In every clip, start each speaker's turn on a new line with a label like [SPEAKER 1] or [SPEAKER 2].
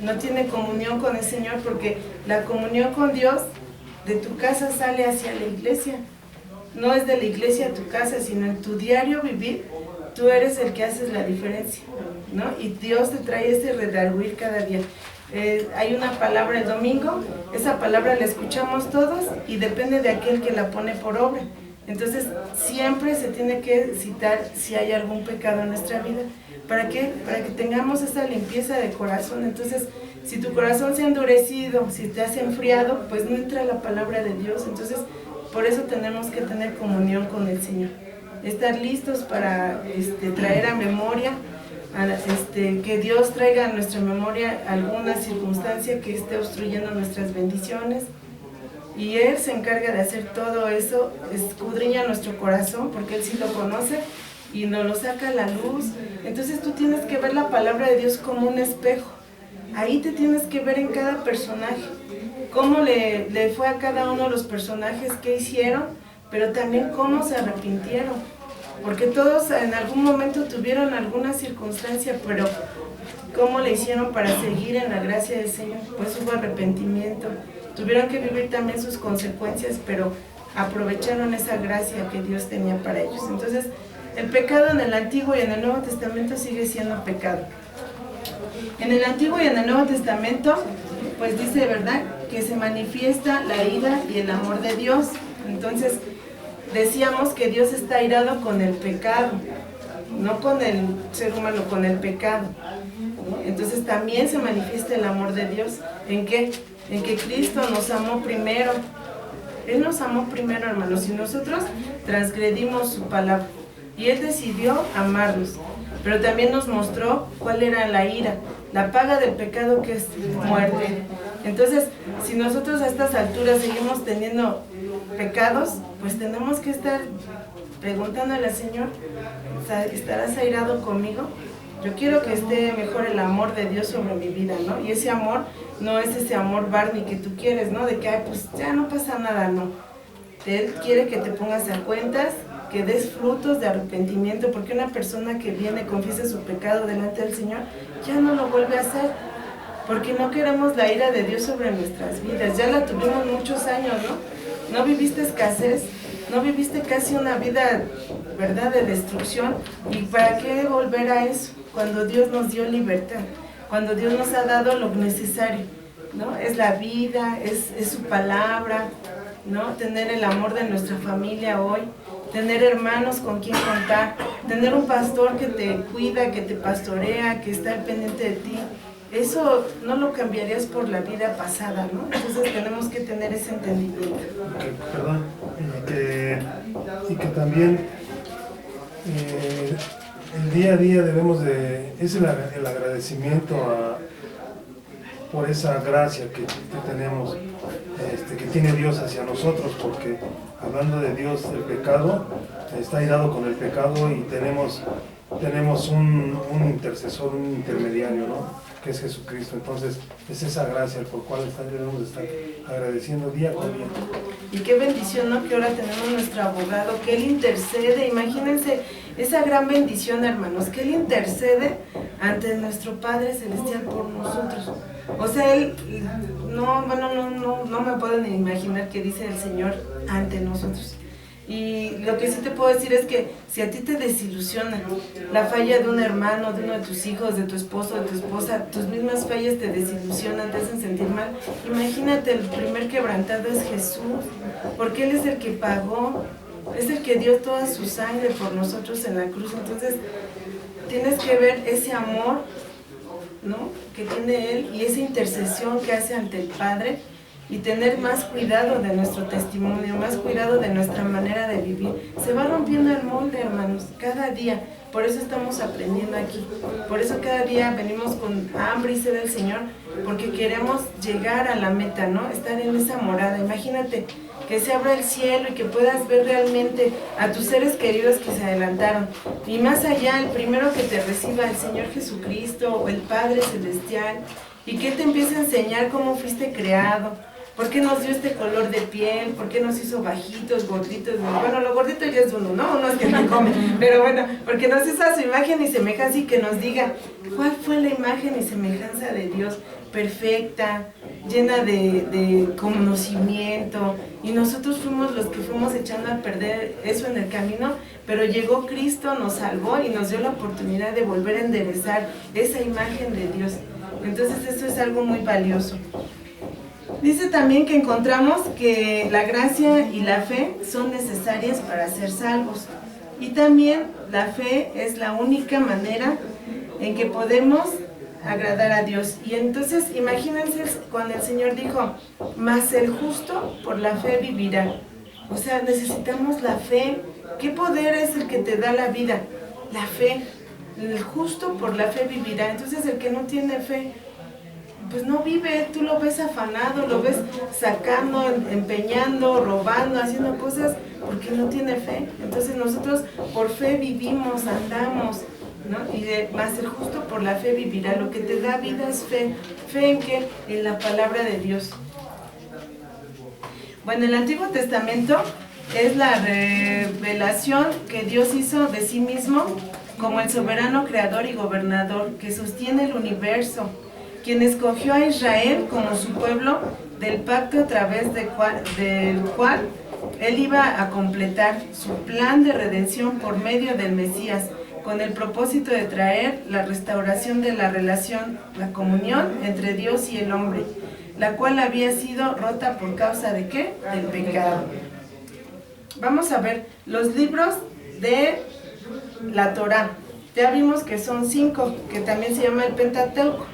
[SPEAKER 1] no tiene comunión con el Señor, porque la comunión con Dios de tu casa sale hacia la iglesia. No es de la iglesia a tu casa, sino en tu diario vivir, tú eres el que haces la diferencia, ¿no? Y Dios te trae ese redarguir cada día. Hay una palabra el domingo, esa palabra la escuchamos todos y depende de aquel que la pone por obra. Entonces siempre se tiene que citar si hay algún pecado en nuestra vida. ¿Para qué? Para que tengamos esa limpieza de corazón. Entonces, si tu corazón se ha endurecido, si te has enfriado, pues no entra la palabra de Dios. Entonces, por eso tenemos que tener comunión con el Señor. Estar listos para traer a memoria, que Dios traiga a nuestra memoria alguna circunstancia que esté obstruyendo nuestras bendiciones. Y Él se encarga de hacer todo eso, escudriña nuestro corazón, porque Él sí lo conoce y nos lo saca a la luz. Entonces tú tienes que ver la palabra de Dios como un espejo. Ahí te tienes que ver en cada personaje, cómo le fue a cada uno de los personajes que hicieron, pero también cómo se arrepintieron. Porque todos en algún momento tuvieron alguna circunstancia, pero ¿cómo le hicieron para seguir en la gracia del Señor? Pues hubo arrepentimiento. Tuvieron que vivir también sus consecuencias, pero aprovecharon esa gracia que Dios tenía para ellos. Entonces, el pecado en el Antiguo y en el Nuevo Testamento sigue siendo pecado. En el Antiguo y en el Nuevo Testamento, pues dice, ¿verdad?, que se manifiesta la ira y el amor de Dios. Entonces, decíamos que Dios está airado con el pecado, no con el ser humano, con el pecado. Entonces, también se manifiesta el amor de Dios. ¿En qué? En que Cristo nos amó primero. Él nos amó primero, hermanos, y nosotros transgredimos su palabra. Y Él decidió amarnos, pero también nos mostró cuál era la ira, la paga del pecado, que es muerte. Entonces, si nosotros a estas alturas seguimos teniendo pecados, pues tenemos que estar preguntándole al Señor, ¿estarás airado conmigo? Yo quiero que esté mejor el amor de Dios sobre mi vida, ¿no? Y ese amor no es ese amor Barney que tú quieres, ¿no? De que, ay, pues ya no pasa nada, no. Él quiere que te pongas a cuentas, que des frutos de arrepentimiento, porque una persona que viene, confiesa su pecado delante del Señor, ya no lo vuelve a hacer, porque no queremos la ira de Dios sobre nuestras vidas. Ya la tuvimos muchos años, ¿no? No viviste escasez, no viviste casi una vida, ¿verdad?, de destrucción. ¿Y para qué volver a eso? Cuando Dios nos dio libertad, cuando Dios nos ha dado lo necesario, ¿no? Es la vida, es su palabra, ¿no? Tener el amor de nuestra familia hoy, tener hermanos con quien contar, tener un pastor que te cuida, que te pastorea, que está al pendiente de ti. Eso no lo cambiarías por la vida pasada, ¿no? Entonces tenemos que tener ese entendimiento.
[SPEAKER 2] Perdón, y que también el día a día debemos de, es el agradecimiento por esa gracia que tenemos, que tiene Dios hacia nosotros, porque hablando de Dios, el pecado está airado con el pecado y tenemos un intercesor, un intermediario, ¿no?, que es Jesucristo. Entonces es esa gracia por cual debemos de estar agradeciendo día con día.
[SPEAKER 1] Y qué bendición, ¿no?, que ahora tenemos nuestro abogado, que Él intercede. Imagínense esa gran bendición, hermanos, que Él intercede ante nuestro Padre Celestial por nosotros. O sea, Él, no me puedo ni imaginar qué dice el Señor ante nosotros. Y lo que sí te puedo decir es que si a ti te desilusiona la falla de un hermano, de uno de tus hijos, de tu esposo, de tu esposa, tus mismas fallas te desilusionan, te hacen sentir mal, imagínate, el primer quebrantado es Jesús, porque Él es el que pagó, es el que dio toda su sangre por nosotros en la cruz. Entonces tienes que ver ese amor, ¿no?, que tiene Él, y esa intercesión que hace ante el Padre, y tener más cuidado de nuestro testimonio, más cuidado de nuestra manera de vivir. Se va rompiendo el molde, hermanos, cada día. Por eso estamos aprendiendo aquí. Por eso cada día venimos con hambre y sed del Señor, porque queremos llegar a la meta, ¿no? Estar en esa morada. Imagínate que se abra el cielo y que puedas ver realmente a tus seres queridos que se adelantaron. Y más allá, el primero que te reciba, el Señor Jesucristo o el Padre Celestial, y que te empiece a enseñar cómo fuiste creado, por qué nos dio este color de piel, por qué nos hizo bajitos, gorditos. Bueno, lo gordito ya es uno, ¿no? Uno es que no come, pero bueno, porque nos hizo a su imagen y semejanza, y que nos diga cuál fue la imagen y semejanza de Dios, perfecta, llena de conocimiento, y nosotros fuimos los que fuimos echando a perder eso en el camino, pero llegó Cristo, nos salvó y nos dio la oportunidad de volver a enderezar esa imagen de Dios. Entonces eso es algo muy valioso. Dice también que encontramos que la gracia y la fe son necesarias para ser salvos, y también la fe es la única manera en que podemos agradar a Dios. Y entonces imagínense cuando el Señor dijo, mas el justo por la fe vivirá. O sea, necesitamos la fe. ¿Qué poder es el que te da la vida? La fe. El justo por la fe vivirá. Entonces el que no tiene fe, pues no vive. Tú lo ves afanado, lo ves sacando, empeñando, robando, haciendo cosas porque no tiene fe. Entonces nosotros por fe vivimos, andamos, ¿no? Y más el justo por la fe vivirá. Lo que te da vida es fe. ¿Fe en qué? En la palabra de Dios. Bueno, el Antiguo Testamento es la revelación que Dios hizo de sí mismo como el soberano creador y gobernador que sostiene el universo, quien escogió a Israel como su pueblo del pacto a través del cual Él iba a completar su plan de redención por medio del Mesías, con el propósito de traer la restauración de la relación, la comunión entre Dios y el hombre, la cual había sido rota por causa ¿de qué? Del pecado. Vamos a ver los libros de la Torá. Ya vimos que son 5, que también se llama el Pentateuco.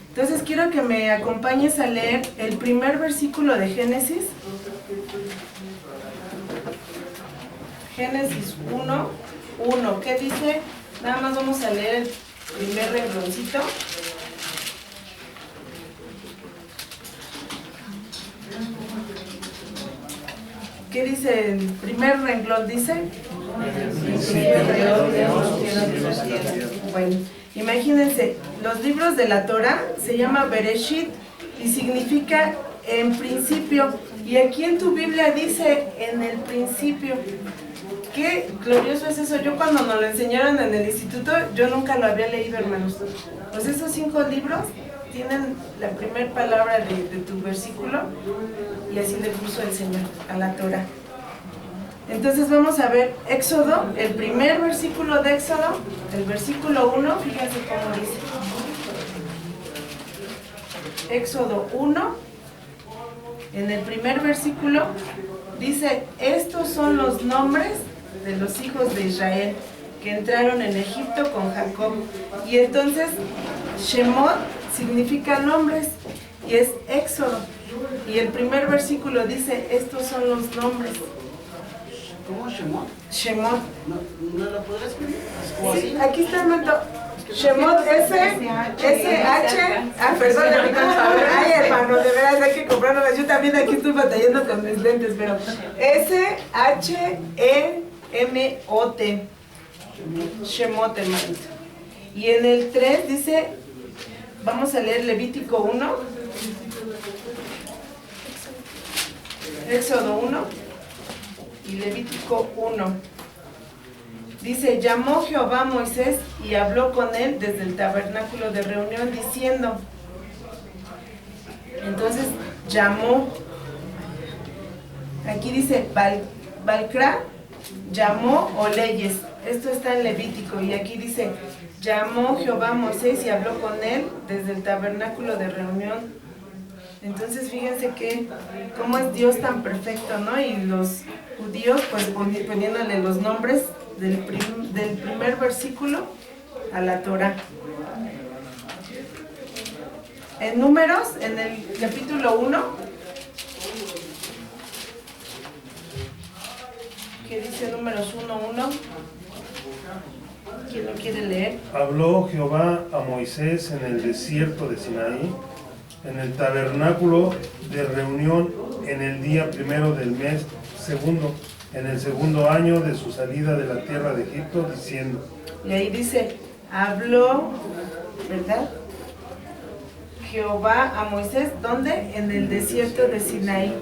[SPEAKER 1] Entonces quiero que me acompañes a leer el primer versículo de Génesis. Génesis 1:1. ¿Qué dice? Nada más vamos a leer el primer rengloncito. ¿Qué dice el primer renglón? Dice. Bueno, imagínense, los libros de la Torá se llama Bereshit y significa en principio. Y aquí en tu Biblia dice en el principio. Qué glorioso es eso. Yo cuando nos lo enseñaron en el instituto, yo nunca lo había leído, hermanos. Pues esos 5 libros tienen la primera palabra de tu versículo, y así le puso el Señor a la Torá. Entonces vamos a ver Éxodo, el primer versículo de Éxodo, el versículo 1, fíjense cómo dice. Éxodo 1, en el primer versículo, dice, estos son los nombres de los hijos de Israel que entraron en Egipto con Jacob. Y entonces, Shemot significa nombres, y es Éxodo. Y el primer versículo dice, estos son los nombres.
[SPEAKER 3] ¿Cómo Shemot?
[SPEAKER 1] Shemot.
[SPEAKER 3] ¿No lo podrás escribir?
[SPEAKER 1] Sí, aquí está el momento. Shemot, S-H. Ah, perdón, ay, hermano, de veras hay que comprarlo. Yo también aquí estoy batallando con mis lentes, pero S-H-E-M-O-T. Shemot, hermanito. Y en el 3 dice, vamos a leer Levítico 1. Éxodo 1. Y Levítico 1. Dice, llamó Jehová a Moisés y habló con él desde el tabernáculo de reunión diciendo. Entonces llamó, aquí dice Balcra, llamó o leyes. Esto está en Levítico, y aquí dice, llamó Jehová a Moisés y habló con él desde el tabernáculo de reunión. Entonces fíjense que cómo es Dios tan perfecto, ¿no? Y los judíos pues poniéndole los nombres del primer versículo a la Torá. En Números, en el capítulo 1, ¿qué dice Números 1:1? ¿Quién lo quiere leer?
[SPEAKER 2] Habló Jehová a Moisés en el desierto de Sinaí, en el tabernáculo de reunión, en el día primero del mes segundo, en el segundo año de su salida de la tierra de Egipto, diciendo.
[SPEAKER 1] Y ahí dice, habló, ¿verdad? Jehová a Moisés, ¿dónde? En el desierto de Sinaí.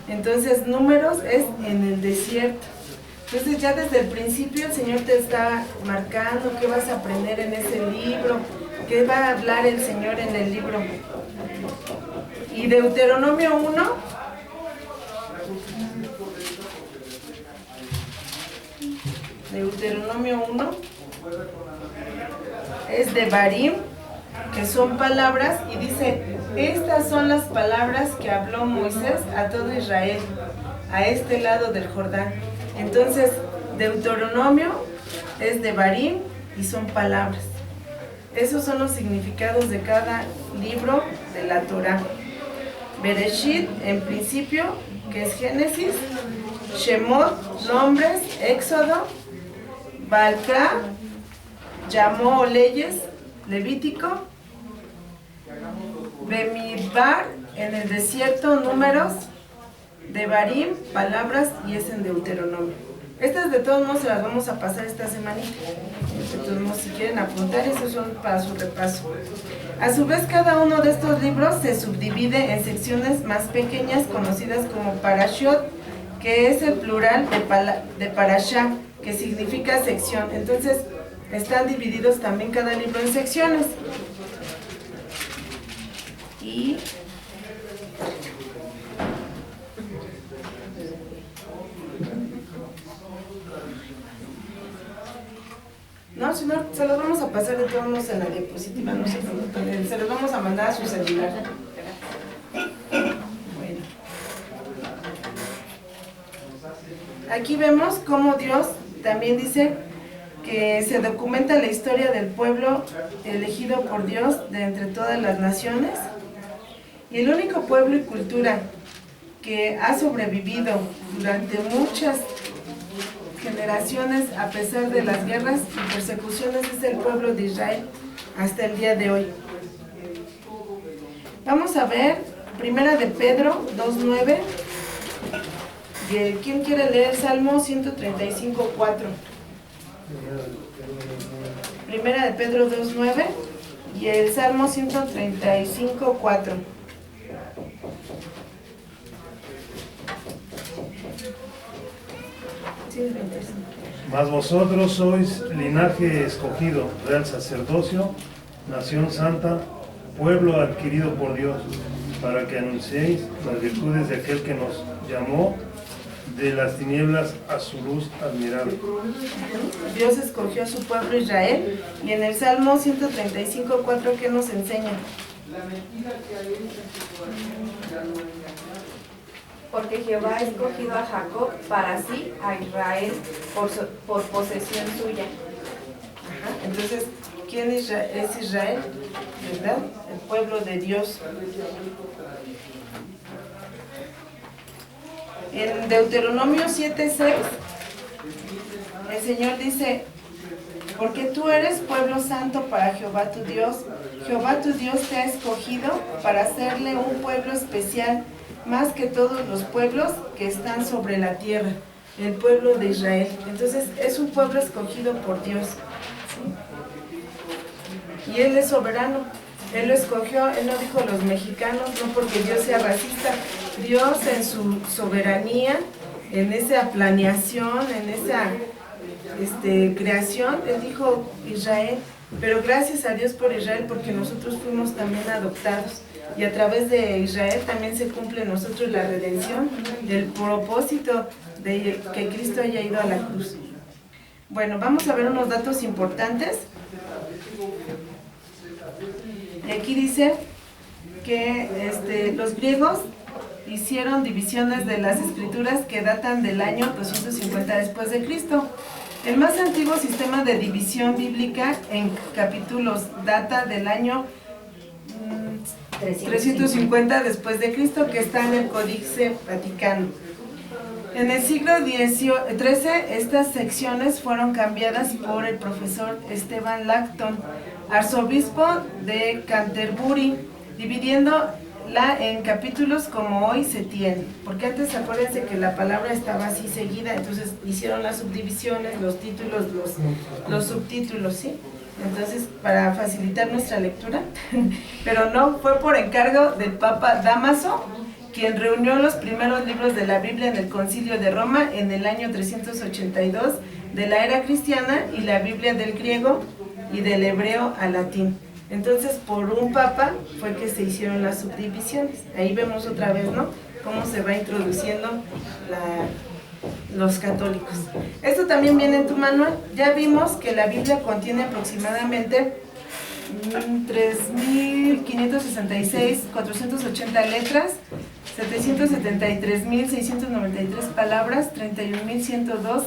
[SPEAKER 1] Entonces, Números es en el desierto. Entonces ya desde el principio el Señor te está marcando qué vas a aprender en ese libro, ¿Qué va a hablar el Señor en el libro? Y Deuteronomio 1, Deuteronomio 1 es de Barim, que son palabras, y dice, estas son las palabras que habló Moisés a todo Israel, a este lado del Jordán. Entonces, Deuteronomio es de Barim y son palabras. Esos son los significados de cada libro de la Torá. Bereshit, en principio, que es Génesis. Shemot, nombres. Éxodo. Balcá, llamó leyes. Levítico. Bemidbar, en el desierto, números. Devarim, palabras, y es en Deuteronomio. Estas de todos modos se las vamos a pasar esta semanita. De todos modos, si quieren apuntar, esos son para su repaso. A su vez, cada uno de estos libros se subdivide en secciones más pequeñas conocidas como parashot, que es el plural de parashá, que significa sección. Entonces, están divididos también cada libro en secciones. Y no, si no, se los vamos a pasar de todos modos en la diapositiva, no se preocupen, se los vamos a mandar a su celular. Bueno. Aquí vemos cómo Dios también dice que se documenta la historia del pueblo elegido por Dios de entre todas las naciones, y el único pueblo y cultura que ha sobrevivido durante muchas generaciones a pesar de las guerras y persecuciones es el pueblo de Israel hasta el día de hoy. Vamos a ver Primera de Pedro 2:9. ¿Quién quiere leer Salmo 135:4? Primera de Pedro 2:9 y el Salmo 135:4.
[SPEAKER 2] Mas vosotros sois linaje escogido, real sacerdocio, nación santa, pueblo adquirido por Dios, para que anunciéis las virtudes de aquel que nos llamó de las tinieblas a su luz admirable.
[SPEAKER 1] Dios escogió a su pueblo Israel, y en el Salmo 135:4, ¿qué nos enseña?
[SPEAKER 4] Porque Jehová ha escogido a Jacob para sí, a Israel por posesión suya.
[SPEAKER 1] Entonces, ¿quién es Israel? ¿Verdad? El pueblo de Dios. En Deuteronomio 7:6, el Señor dice, porque tú eres pueblo santo para Jehová tu Dios. Jehová tu Dios te ha escogido para hacerle un pueblo especial, más que todos los pueblos que están sobre la tierra, el pueblo de Israel. Entonces es un pueblo escogido por Dios, ¿sí? Y Él es soberano, Él lo escogió, Él no dijo los mexicanos, no porque Dios sea racista. Dios en su soberanía, en esa planeación, en esa creación, Él dijo Israel, pero gracias a Dios por Israel, porque nosotros fuimos también adoptados. Y a través de Israel también se cumple en nosotros la redención, el propósito de que Cristo haya ido a la cruz. Bueno, vamos a ver unos datos importantes. Y aquí dice que los griegos hicieron divisiones de las escrituras que datan del año 250 después de Cristo. El más antiguo sistema de división bíblica en capítulos data del año 350 después de Cristo, que está en el Códice Vaticano. En el siglo XIII, estas secciones fueron cambiadas por el profesor Esteban Lacton, arzobispo de Canterbury, dividiéndola en capítulos como hoy se tiene. Porque antes, acuérdense que la palabra estaba así seguida, entonces hicieron las subdivisiones, los títulos, los subtítulos, ¿sí? Entonces, para facilitar nuestra lectura, pero no, fue por encargo del Papa Dámaso, quien reunió los primeros libros de la Biblia en el Concilio de Roma en el año 382 de la era cristiana, y la Biblia del griego y del hebreo al latín. Entonces, por un papa fue que se hicieron las subdivisiones. Ahí vemos otra vez, ¿no?, cómo se va introduciendo los católicos. Esto también viene en tu manual. Ya vimos que la Biblia contiene aproximadamente 3.566, 480 letras, 773.693 palabras, 31.102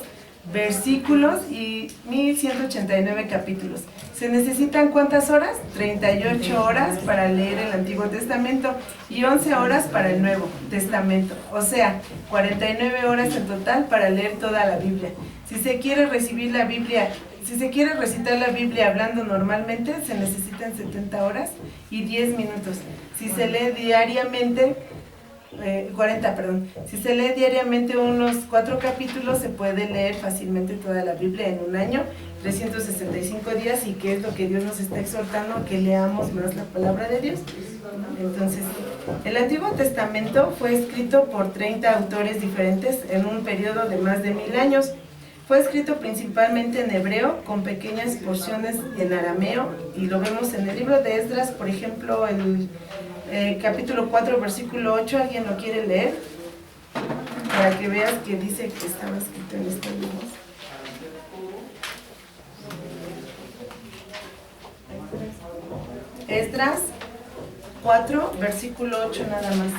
[SPEAKER 1] versículos y 1.189 capítulos. ¿Se necesitan cuántas horas? 38 horas para leer el Antiguo Testamento y 11 horas para el Nuevo Testamento. O sea, 49 horas en total para leer toda la Biblia. Si se quiere recibir la Biblia, si se quiere recitar la Biblia hablando normalmente, se necesitan 70 horas y 10 minutos. Si se lee diariamente, 40, perdón. Si se lee diariamente unos 4 capítulos, se puede leer fácilmente toda la Biblia en un año, 365 días, y que es lo que Dios nos está exhortando, que leamos más la palabra de Dios. Entonces, el Antiguo Testamento fue escrito por 30 autores diferentes en un periodo de más de 1000 años. Fue escrito principalmente en hebreo, con pequeñas porciones en arameo, y lo vemos en el libro de Esdras, por ejemplo, el capítulo 4, versículo 8, ¿alguien lo quiere leer? Para que veas que dice que estaba escrito en este libro. Esdras 4, versículo 8 nada más.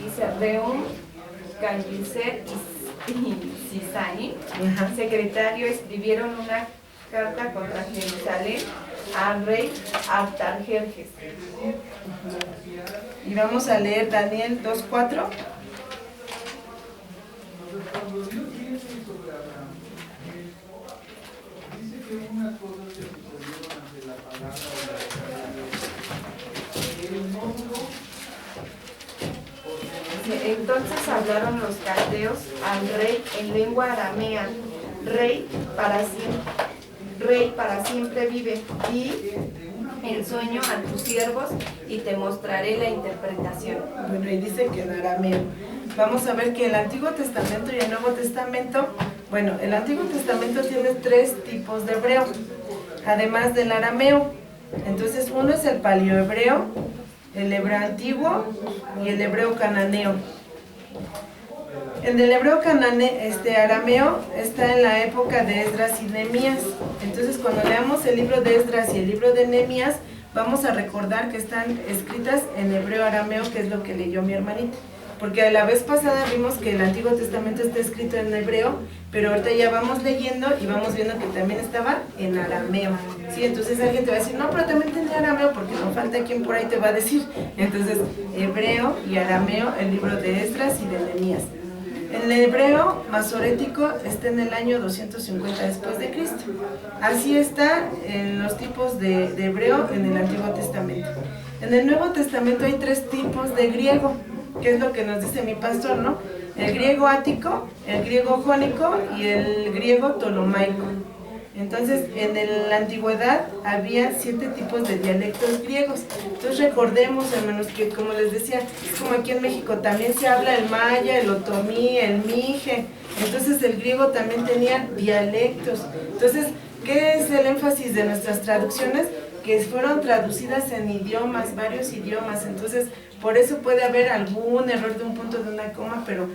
[SPEAKER 4] Dice Reum, Cambiser y Sisani, secretario, escribieron una carta contra Jerusalén al rey Artajerjes.
[SPEAKER 1] Y vamos a leer Daniel 2:4.
[SPEAKER 4] Entonces hablaron los caldeos al rey en lengua aramea: rey para siempre vive, y el sueño a tus siervos, y te mostraré la interpretación.
[SPEAKER 1] Bueno, y dice que en arameo. Vamos a ver que el Antiguo Testamento y el Nuevo Testamento, bueno, el Antiguo Testamento tiene 3 tipos de hebreo, además del arameo. Entonces, uno es el paleohebreo, el hebreo antiguo y el hebreo cananeo. En el hebreo arameo está en la época de Esdras y Nehemías. Entonces, cuando leamos el libro de Esdras y el libro de Nehemías, vamos a recordar que están escritas en hebreo arameo, que es lo que leyó mi hermanita. Porque la vez pasada vimos que el Antiguo Testamento está escrito en hebreo, pero ahorita ya vamos leyendo y vamos viendo que también estaba en arameo. ¿Sí? Entonces alguien te va a decir, no, pero también tenía arameo, porque no falta quien por ahí te va a decir. Entonces, hebreo y arameo, el libro de Esdras y de Nehemías. El hebreo masorético está en el año 250 después de Cristo. Así está en los tipos de hebreo en el Antiguo Testamento. En el Nuevo Testamento hay 3 tipos de griego, que es lo que nos dice mi pastor, ¿no? El griego ático, el griego jónico y el griego ptolomaico. Entonces, en la antigüedad había 7 tipos de dialectos griegos. Entonces, recordemos, hermanos, que como les decía, es como aquí en México también se habla el maya, el otomí, el mije. Entonces, el griego también tenía dialectos. Entonces, ¿qué es el énfasis de nuestras traducciones? Que fueron traducidas en idiomas, varios idiomas. Entonces, por eso puede haber algún error de un punto de una coma, pero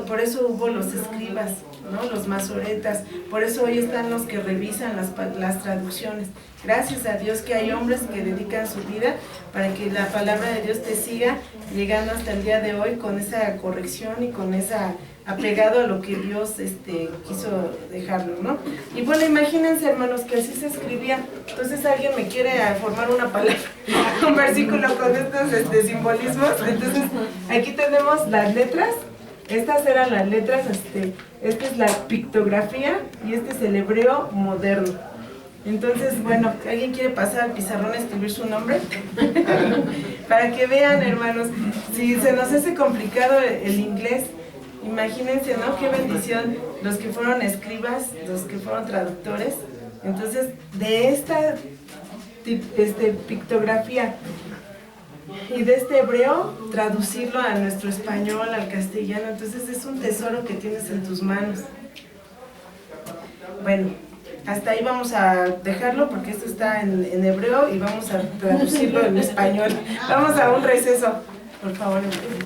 [SPEAKER 1] por eso hubo los escribas, ¿no? Los masoretas. Por eso hoy están los que revisan las traducciones. Gracias a Dios que hay hombres que dedican su vida para que la palabra de Dios te siga llegando hasta el día de hoy con esa corrección y con esa apegado a lo que Dios quiso dejarlo, ¿no? Y bueno, imagínense, hermanos, que así se escribía. Entonces alguien me quiere formar una palabra, un versículo con estos simbolismos. Entonces aquí tenemos las letras. Estas eran las letras, esta es la pictografía y este es el hebreo moderno. Entonces, bueno, ¿alguien quiere pasar al pizarrón a escribir su nombre? Para que vean, hermanos, si se nos hace complicado el inglés, imagínense, ¿no? Qué bendición los que fueron escribas, los que fueron traductores. Entonces, de esta pictografía y de este hebreo traducirlo a nuestro español, al castellano. Entonces es un tesoro que tienes en tus manos. Bueno, hasta ahí vamos a dejarlo porque esto está en hebreo y vamos a traducirlo en español. Vamos a un receso, por favor.